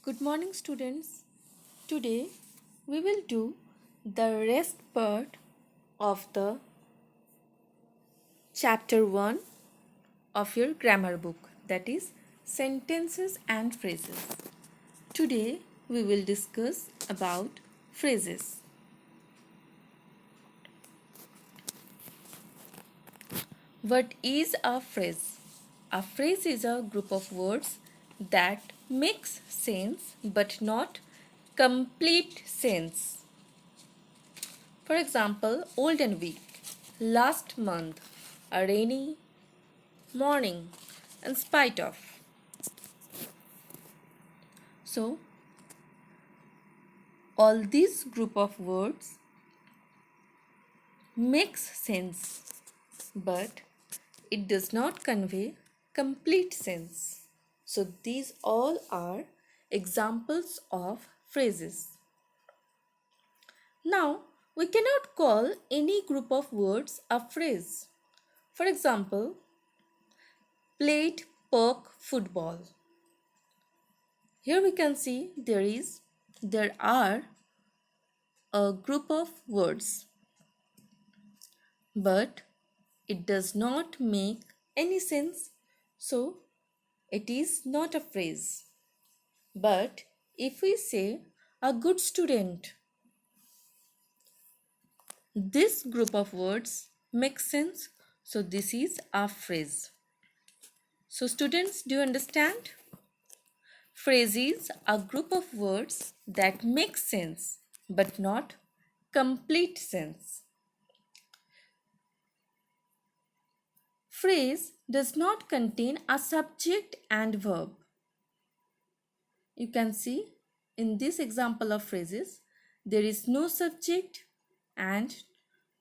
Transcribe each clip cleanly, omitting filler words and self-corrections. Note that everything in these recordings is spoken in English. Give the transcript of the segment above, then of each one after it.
Good morning, students. Today we will do the rest part of the chapter 1 of your grammar book, that is sentences and phrases. Today we will discuss about phrases. What is a phrase? A phrase is a group of words that makes sense but not complete sense. For example, old and weak, last month, a rainy morning, in spite of. So, all these group of words makes sense, but it does not convey complete sense. So, these all are examples of phrases. Now, we cannot call any group of words a phrase. For example, played park football. Here we can see there are a group of words, but it does not make any sense, so it is not a phrase. But if we say a good student, this group of words makes sense, so this is a phrase. So students, do you understand? Phrase is a group of words that make sense but not complete sense. Phrase does not contain a subject and verb. You can see in this example of phrases, there is no subject and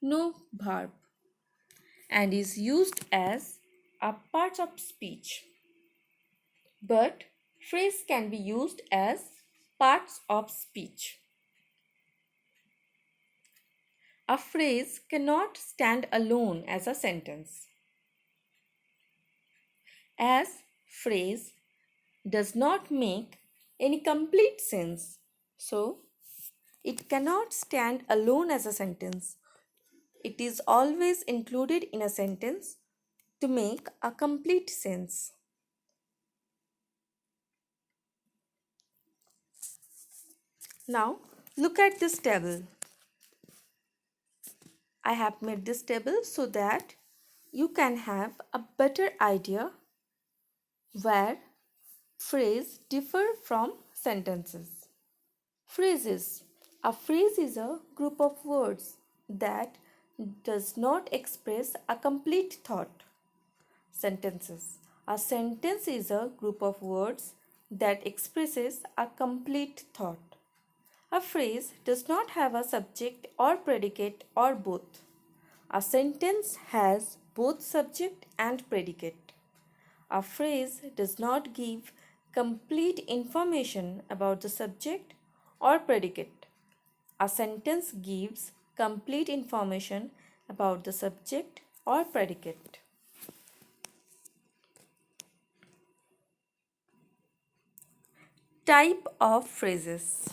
no verb and is used as a part of speech. But phrase can be used as parts of speech. A phrase cannot stand alone as a sentence. As phrase does not make any complete sense, so it cannot stand alone as a sentence. It is always included in a sentence to make a complete sense. Now look at this table. I have made this table so that you can have a better idea where phrase differ from sentences. Phrases. A phrase is a group of words that does not express a complete thought. Sentences. A sentence is a group of words that expresses a complete thought. A phrase does not have a subject or predicate or both. A sentence has both subject and predicate. A phrase does not give complete information about the subject or predicate. A sentence gives complete information about the subject or predicate. Type of phrases.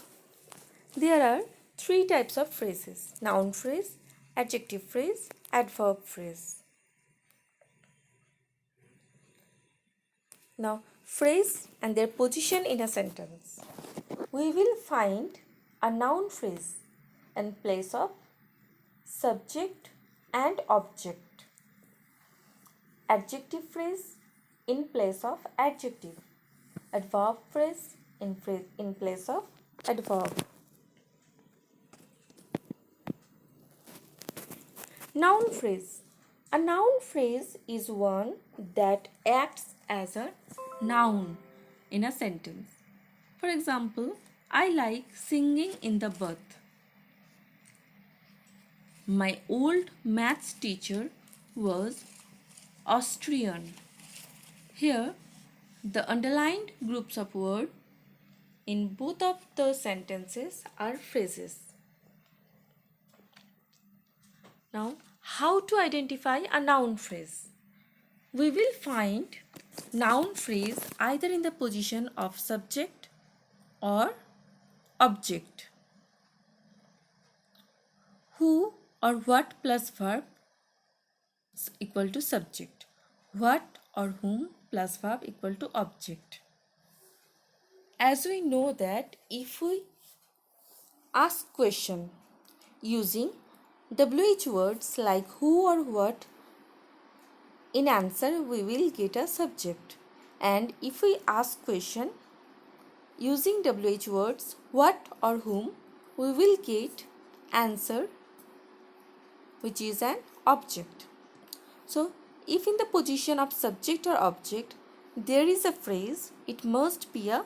There are three types of phrases: noun phrase, adjective phrase, adverb phrase. Now, phrase and their position in a sentence. We will find a noun phrase in place of subject and object. Adjective phrase in place of adjective. Adverb phrase in place of adverb. Noun phrase. A noun phrase is one that acts as a noun in a sentence. For example, I like singing in the bath. My old maths teacher was Austrian. Here, the underlined groups of words in both of the sentences are phrases. Now, how to identify a noun phrase? We will find noun phrase either in the position of subject or object. Who or what plus verb is equal to subject. What or whom plus verb equal to object. As we know that if we ask question using WH words like who or what, in answer we will get a subject. And if we ask question using WH words what or whom, we will get answer which is an object. So if in the position of subject or object there is a phrase, it must be a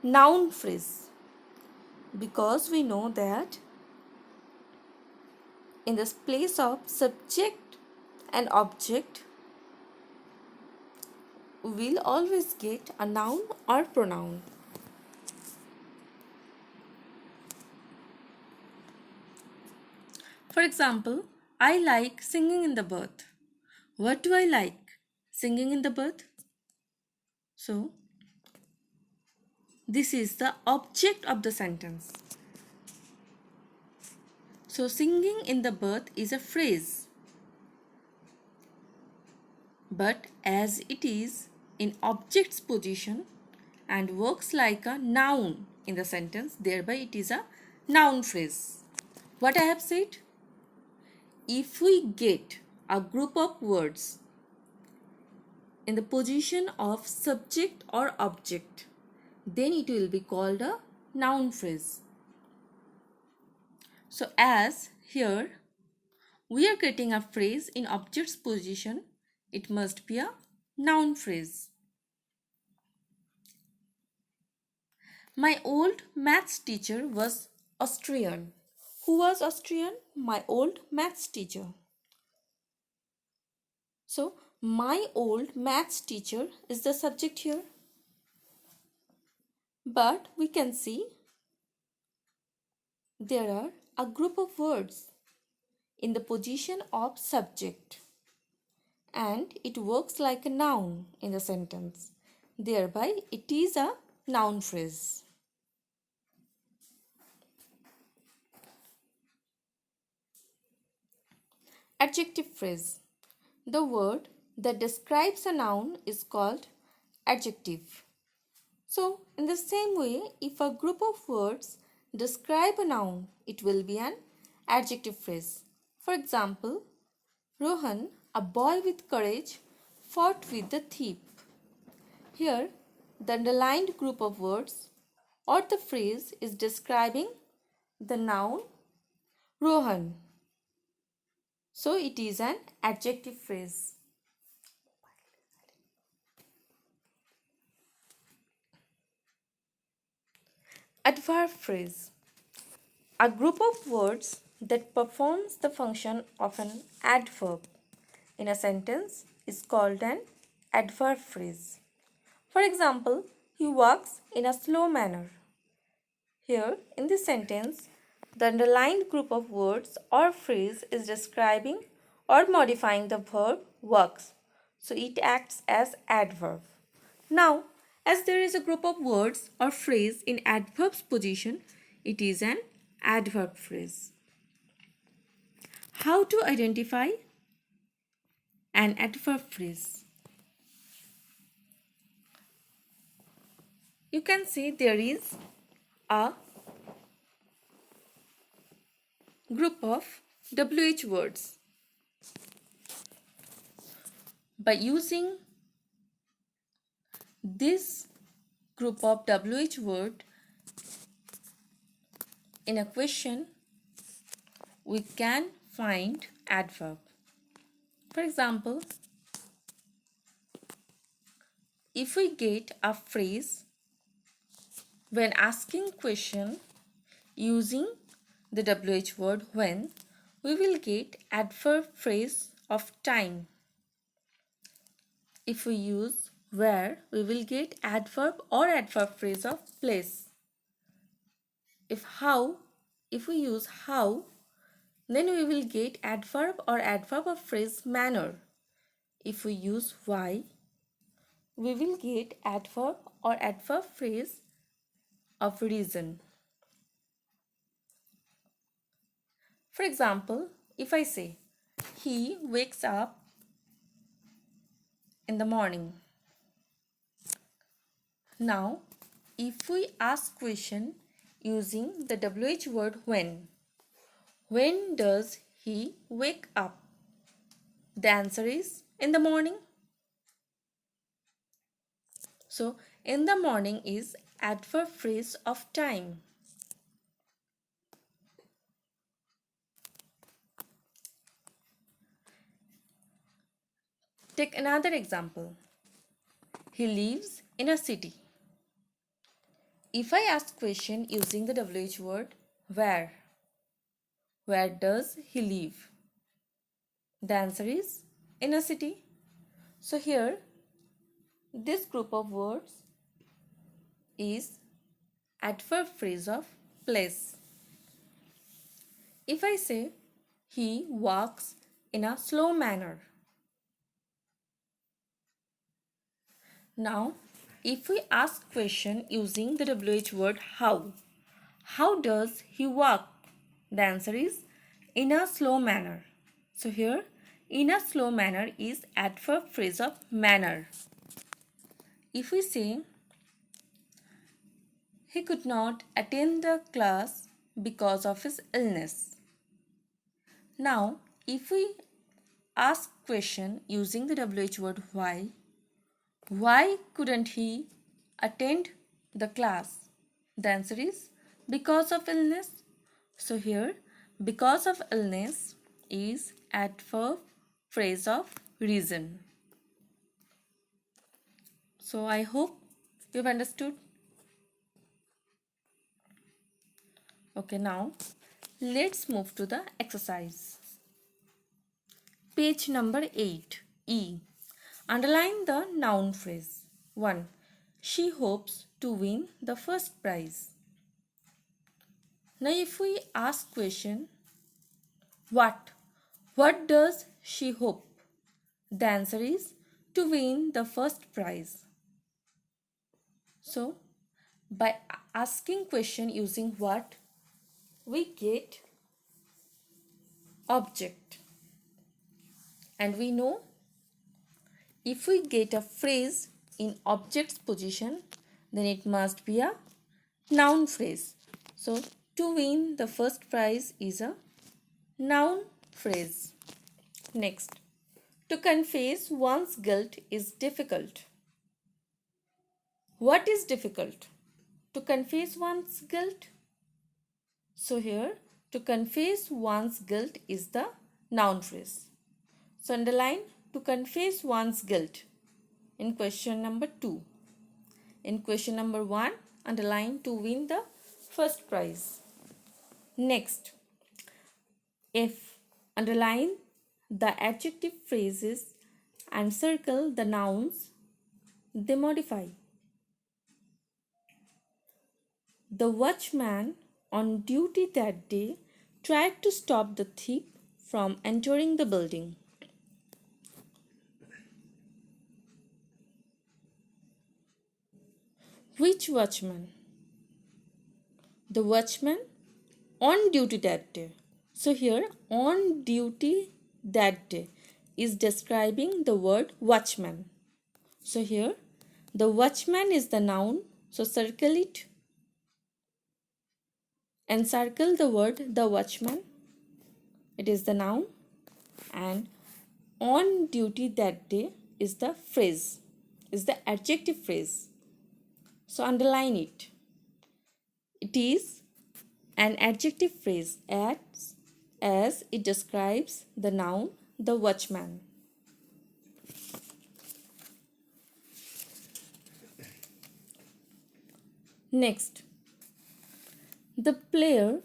noun phrase, because we know that in the place of subject and object we will always get a noun or pronoun. For example, I like singing in the bath. What do I like? Singing in the bath. So, this is the object of the sentence. So, singing in the bath is a phrase. But as it is in object's position and works like a noun in the sentence, thereby it is a noun phrase. What I have said? If we get a group of words in the position of subject or object, then it will be called a noun phrase. So as here we are getting a phrase in object's position, it must be a noun phrase. My old maths teacher was Austrian. Who was Austrian? My old maths teacher. So my old maths teacher is the subject here. But we can see there are a group of words in the position of subject and it works like a noun in the sentence. Thereby it is a noun phrase. Adjective phrase. The word that describes a noun is called adjective. So, in the same way, if a group of words describe a noun, it will be an adjective phrase. For example, Rohan, a boy with courage, fought with the thief. Here, the underlined group of words or the phrase is describing the noun Rohan. So, it is an adjective phrase. Adverb phrase. A group of words that performs the function of an adverb in a sentence is called an adverb phrase. For example, he walks in a slow manner. Here, in this sentence, the underlined group of words or phrase is describing or modifying the verb walks. So, it acts as adverb. Now, as there is a group of words or phrase in adverb's position, it is an adverb phrase. How to identify an adverb phrase? You can see there is a group of WH words. By using this group of WH word in a question, we can find adverb. For example, if we get a phrase when asking question using the WH word when, we will get adverb phrase of time. If we use where, we will get adverb or adverb phrase of place. If we use how, then we will get adverb or adverb of phrase manner. If we use why, we will get adverb or adverb phrase of reason. For example, if I say, he wakes up in the morning. Now, if we ask question using the WH word when does he wake up? The answer is in the morning. So, in the morning is adverb phrase of time. Take another example. He lives in a city. If I ask question using the WH word where does he live? The answer is in a city. So here this group of words is adverb phrase of place. If I say he walks in a slow manner. Now if we ask question using the WH word how does he walk? The answer is in a slow manner. So here in a slow manner is adverb phrase of manner. If we say he could not attend the class because of his illness. Now if we ask question using the WH word why couldn't he attend the class? The answer is because of illness. So here because of illness is adverb phrase of reason. So I hope you've understood. Okay, now let's move to the exercise. Page number 8, E. Underline the noun phrase. 1. She hopes to win the first prize. Now if we ask question, what does she hope? The answer is to win the first prize. So by asking question using what, we get object. And we know if we get a phrase in object's position, then it must be a noun phrase. So to win the first prize is a noun phrase. Next, to confess one's guilt is difficult. What is difficult? To confess one's guilt. So here, to confess one's guilt is the noun phrase. So underline to confess one's guilt in question number 2. In question number 1, underline to win the first prize. Next, F. Underline the adjective phrases and circle the nouns they modify. The watchman on duty that day tried to stop the thief from entering the building. Which watchman? The watchman on duty that day. So here on duty that day is describing the word watchman. So here the watchman is the noun. So circle it and circle the word the watchman. It is the noun, and on duty that day is the phrase, is the adjective phrase. So underline it. It is an adjective phrase as it describes the noun the watchman. Next, the player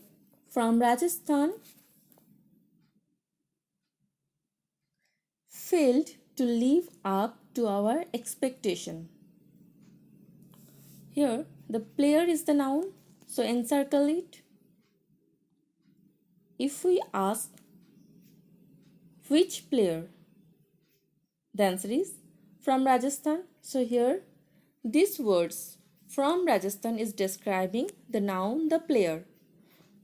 from Rajasthan failed to live up to our expectation. Here the player is the noun, so encircle it. If we ask which player, the answer is from Rajasthan. So here these words From Rajasthan is describing the noun, the player.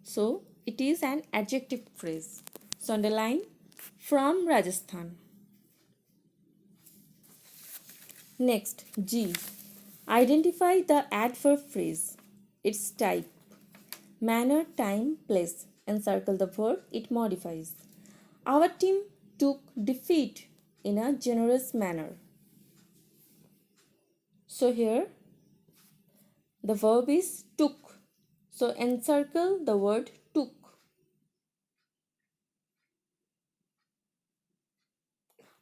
So it is an adjective phrase. So underline from Rajasthan. Next, G. Identify the adverb phrase, its type, manner, time, place. Encircle the verb it modifies. Our team took defeat in a generous manner. So here the verb is took. So encircle the word took.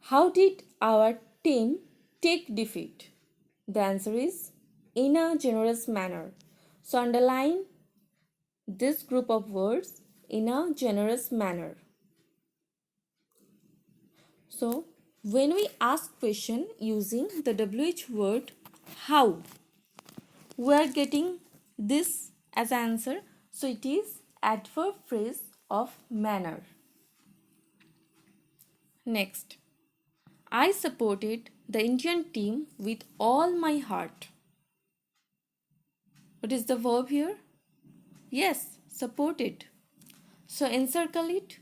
How did our team take defeat? The answer is in a generous manner. So underline this group of words, in a generous manner. So when we ask question using the WH word how, we are getting this as answer. So it is adverb phrase of manner. Next, I supported the Indian team with all my heart. What is the verb here? Yes, supported. So encircle it.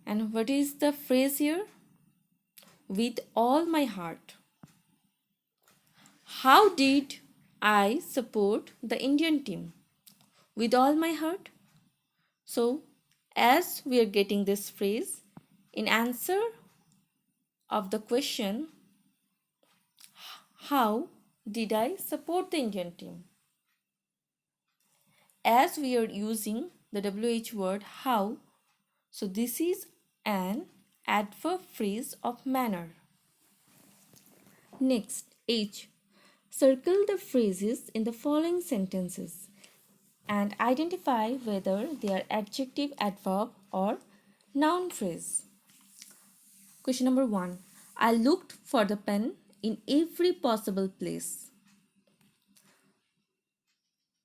And what is the phrase here? With all my heart. How did I support the Indian team? With all my heart. So as we are getting this phrase, in answer of the question, how did I support the Indian team? As we are using the WH word how, so this is an adverb phrase of manner. Next, H. Circle the phrases in the following sentences and identify whether they are adjective, adverb or noun phrase. Question number 1. I looked for the pen in every possible place.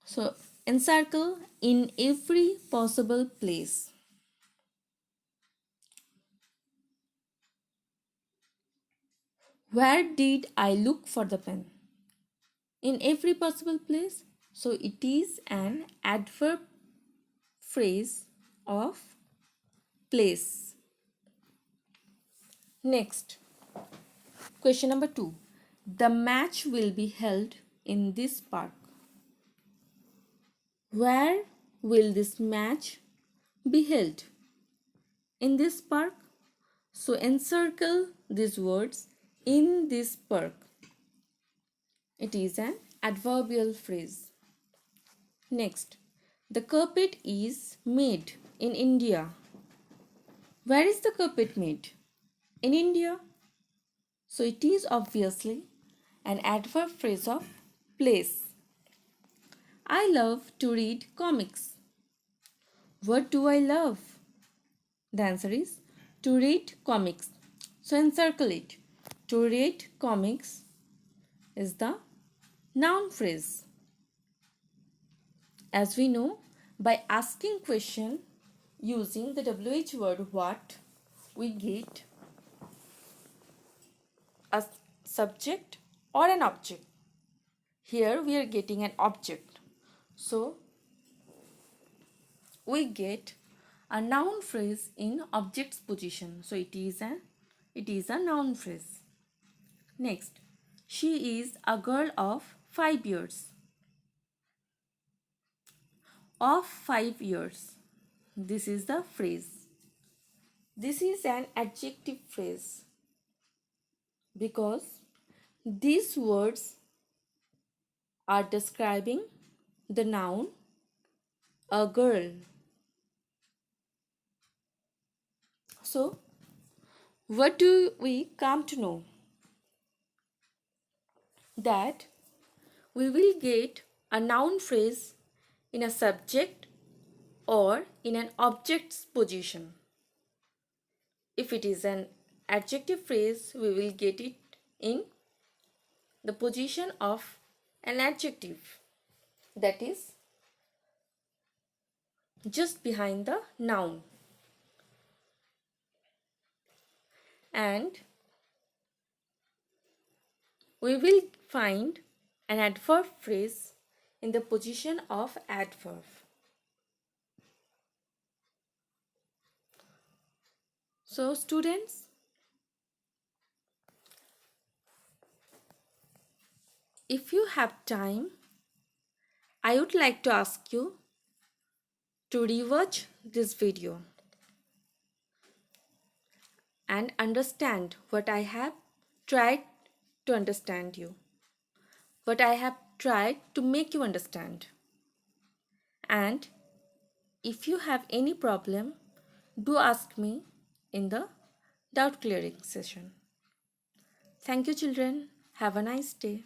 So, encircle in every possible place. Where did I look for the pen? In every possible place. So it is an adverb phrase of place. Next, question number 2. The match will be held in this park. Where will this match be held? In this park. So encircle these words, in this park. It is an adverbial phrase. Next, the carpet is made in India. Where is the carpet made? In India. So it is obviously an adverb phrase of place. I love to read comics. What do I love? The answer is to read comics. So encircle it. To read comics is the noun phrase. As we know, by asking question using the WH word what, we get a subject or an object. Here we are getting an object. So we get a noun phrase in object's position. So it is a noun phrase. Next, she is a girl of 5 years. Of 5 years. This is the phrase. This is an adjective phrase because these words are describing the noun a girl. So, what do we come to know? That we will get a noun phrase in a subject or in an object's position. If it is an adjective phrase, we will get it in the position of an adjective, that is just behind the noun. And we will find an adverb phrase in the position of adverb. So students, if you have time, I would like to ask you to rewatch this video and understand what I have tried to understand you, what I have tried to make you understand. And if you have any problem, do ask me in the doubt clearing session. Thank you, children. Have a nice day.